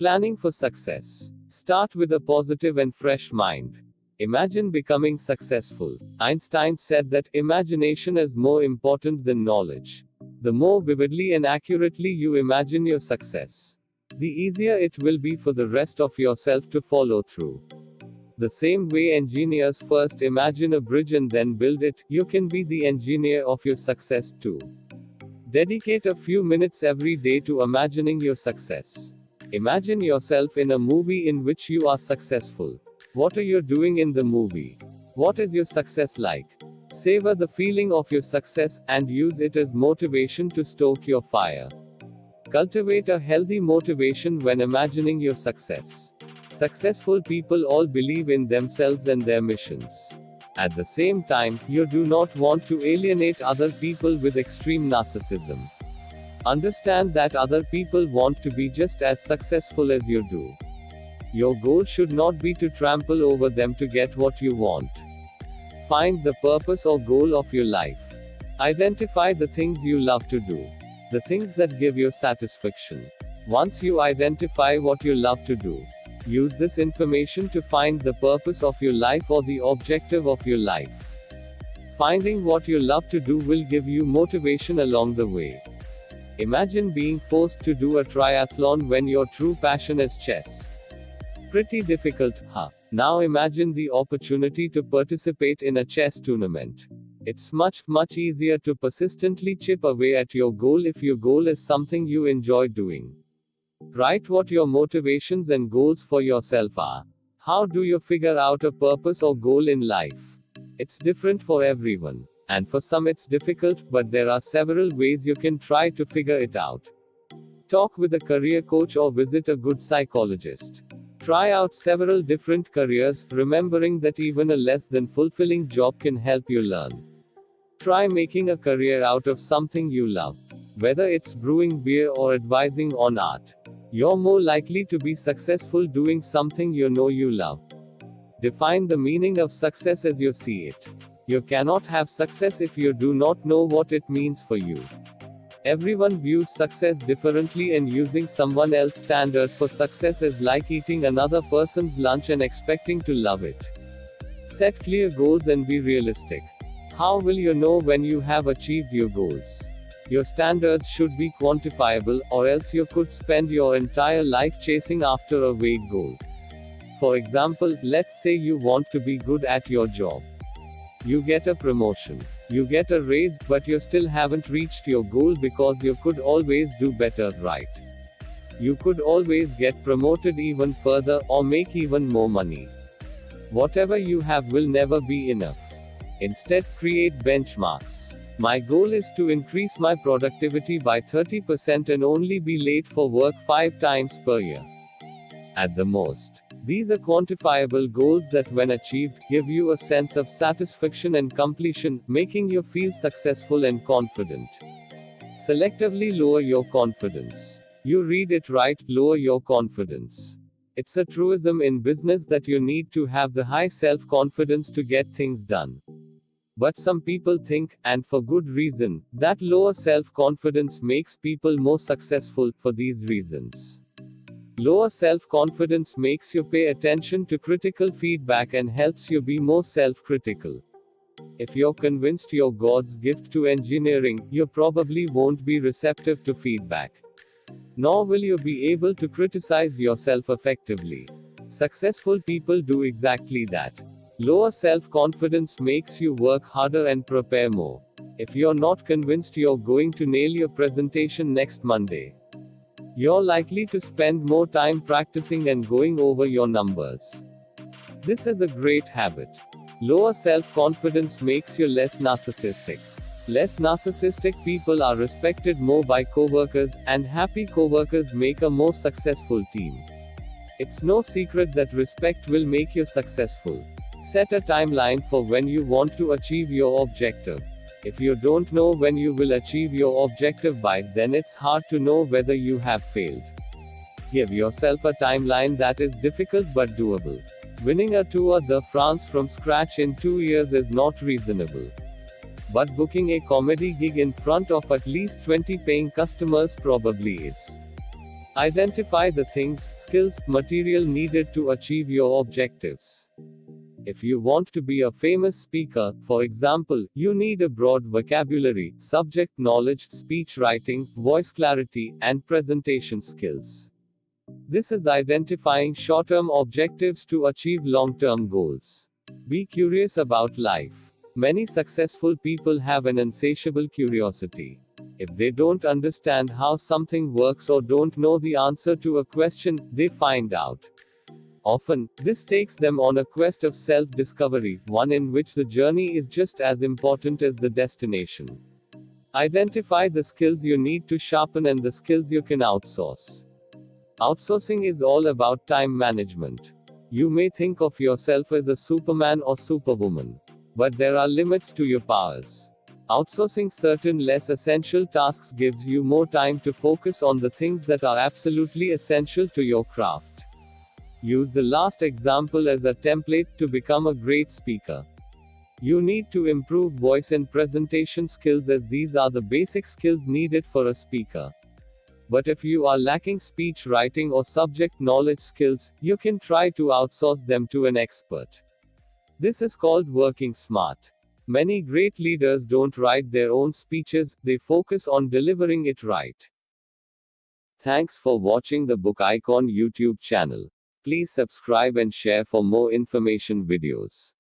Planning for success. Start with a positive and fresh mind. Imagine becoming successful. Einstein said that imagination is more important than knowledge. The more vividly and accurately you imagine your success, the easier it will be for the rest of yourself to follow through. The same way engineers first imagine a bridge and then build it, you can be the engineer of your success too. Dedicate a few minutes every day to imagining your success. Imagine yourself in a movie in which you are successful. What are you doing in the movie? What is your success like? Savor the feeling of your success, and use it as motivation to stoke your fire. Cultivate a healthy motivation when imagining your success. Successful people all believe in themselves and their missions. At the same time, you do not want to alienate other people with extreme narcissism. Understand that other people want to be just as successful as you do. Your goal should not be to trample over them to get what you want. Find the purpose or goal of your life. Identify the things you love to do, the things that give you satisfaction. Once you identify what you love to do, use this information to find the purpose of your life or the objective of your life. Finding what you love to do will give you motivation along the way. Imagine being forced to do a triathlon when your true passion is chess. Pretty difficult, huh? Now imagine the opportunity to participate in a chess tournament. It's much easier to persistently chip away at your goal if your goal is something you enjoy doing. Write what your motivations and goals for yourself are. How do you figure out a purpose or goal in life? It's different for everyone. And for some it's difficult, but there are several ways you can try to figure it out. Talk with a career coach or visit a good psychologist. Try out several different careers, remembering that even a less than fulfilling job can help you learn. Try making a career out of something you love. Whether it's brewing beer or advising on art, you're more likely to be successful doing something you know you love. Define the meaning of success as you see it. You cannot have success if you do not know what it means for you. Everyone views success differently, and using someone else's standard for success is like eating another person's lunch and expecting to love it. Set clear goals and be realistic. How will you know when you have achieved your goals? Your standards should be quantifiable, or else you could spend your entire life chasing after a vague goal. For example, let's say you want to be good at your job. You get a promotion. You get a raise, but you still haven't reached your goal because you could always do better, right? You could always get promoted even further, or make even more money. Whatever you have will never be enough. Instead, create benchmarks. My goal is to increase my productivity by 30% and only be late for work 5 times per year. At the most. These are quantifiable goals that, when achieved, give you a sense of satisfaction and completion, making you feel successful and confident. Selectively lower your confidence. You read it right, lower your confidence. It's a truism in business that you need to have the high self-confidence to get things done. But some people think, and for good reason, that lower self-confidence makes people more successful. For these reasons, lower self-confidence makes you pay attention to critical feedback and helps you be more self-critical. If you're convinced you're God's gift to engineering, you probably won't be receptive to feedback. Nor will you be able to criticize yourself effectively. Successful people do exactly that. Lower self-confidence makes you work harder and prepare more. If you're not convinced you're going to nail your presentation next Monday, you're likely to spend more time practicing and going over your numbers. This is a great habit. Lower self-confidence makes you less narcissistic. Less narcissistic people are respected more by coworkers, and happy coworkers make a more successful team. It's no secret that respect will make you successful. Set a timeline for when you want to achieve your objective. If you don't know when you will achieve your objective by, then it's hard to know whether you have failed. Give yourself a timeline that is difficult but doable. Winning a Tour de France from scratch in 2 years is not reasonable. But booking a comedy gig in front of at least 20 paying customers probably is. Identify the things, skills, material needed to achieve your objectives. If you want to be a famous speaker, for example, you need a broad vocabulary, subject knowledge, speech writing, voice clarity, and presentation skills. This is identifying short-term objectives to achieve long-term goals. Be curious about life. Many successful people have an insatiable curiosity. If they don't understand how something works or don't know the answer to a question, they find out. Often, this takes them on a quest of self-discovery, one in which the journey is just as important as the destination. Identify the skills you need to sharpen and the skills you can outsource. Outsourcing is all about time management. You may think of yourself as a superman or superwoman, but there are limits to your powers. Outsourcing certain less essential tasks gives you more time to focus on the things that are absolutely essential to your craft. Use the last example as a template to become a great speaker. You need to improve voice and presentation skills, as these are the basic skills needed for a speaker. But if you are lacking speech writing or subject knowledge skills, you can try to outsource them to an expert. This is called working smart. Many great leaders don't write their own speeches, they focus on delivering it right. Thanks for watching the Book Icon YouTube channel. Please subscribe and share for more information videos.